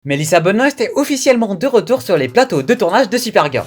Melissa Benoist est officiellement de retour sur les plateaux de tournage de Supergirl.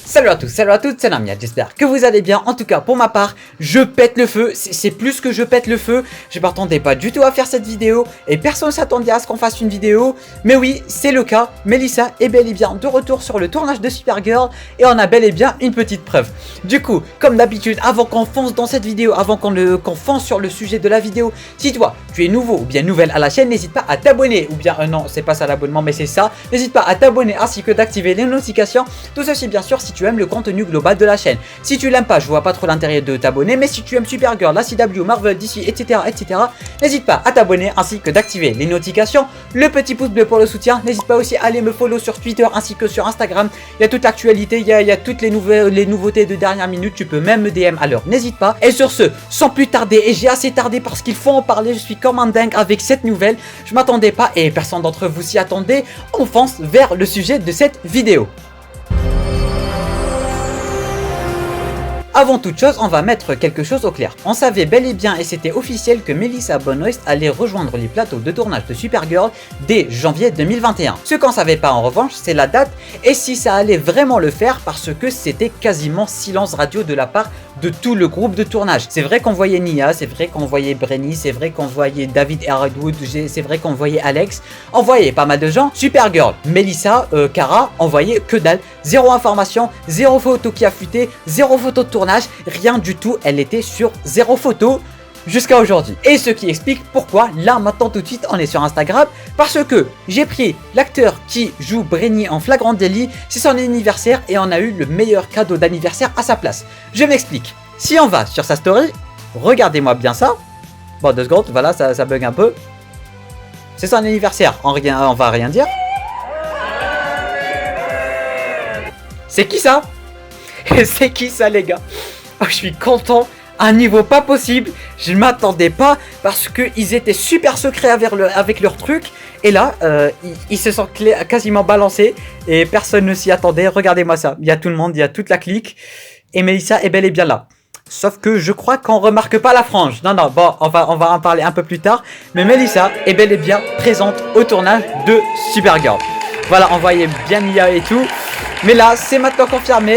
Salut à tous, salut à toutes, c'est Namia, j'espère que vous allez bien. En tout cas, pour ma part, je pète le feu, c'est plus que je pète le feu. Je m'attendais pas du tout à faire cette vidéo et personne s'attendait à ce qu'on fasse une vidéo. Mais oui, c'est le cas, Melissa est bel et bien de retour sur le tournage de Supergirl et on a bel et bien une petite preuve. Du coup, comme d'habitude, avant qu'on fonce dans cette vidéo, avant qu'on fonce sur le sujet de la vidéo, si toi, tu es nouveau ou bien nouvelle à la chaîne, n'hésite pas à t'abonner, ou bien, non, c'est pas ça l'abonnement, mais c'est ça. N'hésite pas à t'abonner ainsi que d'activer les notifications, tout ceci bien sûr si tu aimes le contenu global de la chaîne. Si tu l'aimes pas, je vois pas trop l'intérêt de t'abonner, mais si tu aimes Supergirl, la CW, Marvel, DC, etc., n'hésite pas à t'abonner ainsi que d'activer les notifications, le petit pouce bleu pour le soutien. N'hésite pas aussi à aller me follow sur Twitter ainsi que sur Instagram. Il y a toute l'actualité, il y a toutes les nouveautés de dernière minute. Tu peux même me DM à l'heure, n'hésite pas. Et sur ce, sans plus tarder, et j'ai assez tardé parce qu'il faut en parler, je suis comme un dingue avec cette nouvelle. Je m'attendais pas et personne d'entre vous s'y attendait. On fonce vers le sujet de cette vidéo. Avant toute chose, on va mettre quelque chose au clair. On savait bel et bien et c'était officiel que Melissa Benoist allait rejoindre les plateaux de tournage de Supergirl dès janvier 2021. Ce qu'on savait pas en revanche, c'est la date et si ça allait vraiment le faire parce que c'était quasiment silence radio de la part de tout le groupe de tournage. C'est vrai qu'on voyait Nia, c'est vrai qu'on voyait Brenny, c'est vrai qu'on voyait David Redwood, c'est vrai qu'on voyait Alex, on voyait pas mal de gens. Supergirl, Melissa, Kara, on voyait que dalle. Zéro information, zéro photo qui a fuité, zéro photo de tournage, rien du tout, elle était sur zéro photo jusqu'à aujourd'hui. Et ce qui explique pourquoi, là maintenant tout de suite, on est sur Instagram, parce que j'ai pris l'acteur qui joue Brenny en flagrant délit, c'est son anniversaire et on a eu le meilleur cadeau d'anniversaire à sa place. Je m'explique. Si on va sur sa story, regardez-moi bien ça. Bon, 2 secondes, voilà, ça bug un peu. C'est son anniversaire, on va rien dire. C'est qui ça? C'est qui ça les gars? Oh, je suis content à un niveau pas possible. Je ne m'attendais pas parce qu'ils étaient super secrets avec leur truc. Et là, ils se sont quasiment balancés et personne ne s'y attendait. Regardez-moi ça. Il y a tout le monde, il y a toute la clique. Et Melissa est bel et bien là. Sauf que je crois qu'on remarque pas la frange. Non, bon, on va en parler un peu plus tard. Mais Melissa est bel et bien présente au tournage de Supergirl. Voilà, on voyait bien Nia et tout. Mais là, c'est maintenant confirmé.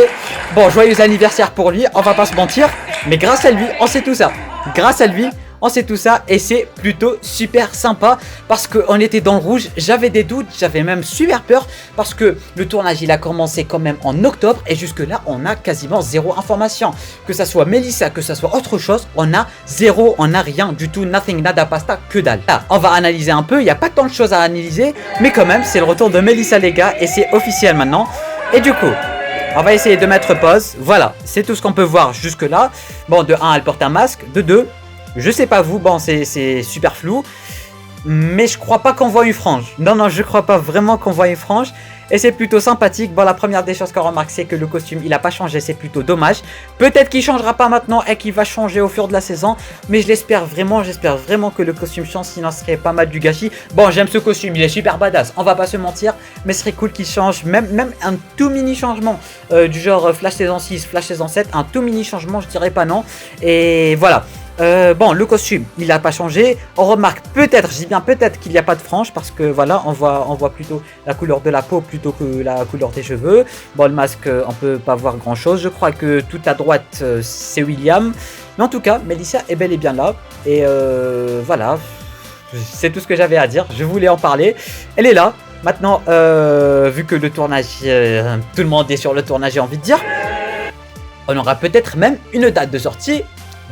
Bon, joyeux anniversaire pour lui, on va pas se mentir. Mais grâce à lui, on sait tout ça. Grâce à lui, on sait tout ça. Et c'est plutôt super sympa. Parce qu'on était dans le rouge. J'avais des doutes, j'avais même super peur. Parce que le tournage, il a commencé quand même en octobre. Et jusque là, on a quasiment zéro information. Que ça soit Melissa, que ça soit autre chose. On a zéro, on a rien du tout. Nothing, nada, pasta, que dalle. Là, on va analyser un peu. Il n'y a pas tant de choses à analyser. Mais quand même, c'est le retour de Melissa, les gars. Et c'est officiel maintenant. Et du coup, on va essayer de mettre pause. Voilà, c'est tout ce qu'on peut voir jusque là. Bon, de 1, elle porte un masque. De 2, je sais pas vous, bon, c'est super flou. Mais je crois pas qu'on voit une frange. Non, je crois pas vraiment qu'on voit une frange. Et c'est plutôt sympathique. Bon, la première des choses qu'on remarque, c'est que le costume, il a pas changé. C'est plutôt dommage. Peut-être qu'il changera pas maintenant et qu'il va changer au fur de la saison. Mais je l'espère vraiment. J'espère vraiment que le costume change. Sinon, ce serait pas mal du gâchis. Bon, j'aime ce costume. Il est super badass. On va pas se mentir. Mais ce serait cool qu'il change. Même un tout mini changement. Du genre Flash saison 6, Flash saison 7. Un tout mini changement, je dirais pas non. Et voilà. Bon, le costume, il n'a pas changé. On remarque peut-être, je dis bien peut-être qu'il n'y a pas de frange parce que voilà, on voit plutôt la couleur de la peau plutôt que la couleur des cheveux. Bon, le masque, on peut pas voir grand-chose. Je crois que tout à droite, c'est William. Mais en tout cas, Melissa est bel et bien là. Et voilà, c'est tout ce que j'avais à dire. Je voulais en parler. Elle est là. Maintenant, vu que le tournage, tout le monde est sur le tournage, j'ai envie de dire, on aura peut-être même une date de sortie,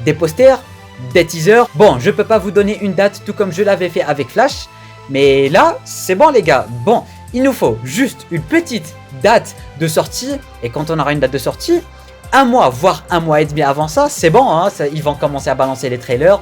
des posters, des teasers. Bon, je peux pas vous donner une date tout comme je l'avais fait avec Flash. Mais là, c'est bon les gars. Bon, il nous faut juste une petite date de sortie. Et quand on aura une date de sortie, un mois, voire un mois et demi avant ça, c'est bon. Hein, ils vont commencer à balancer les trailers.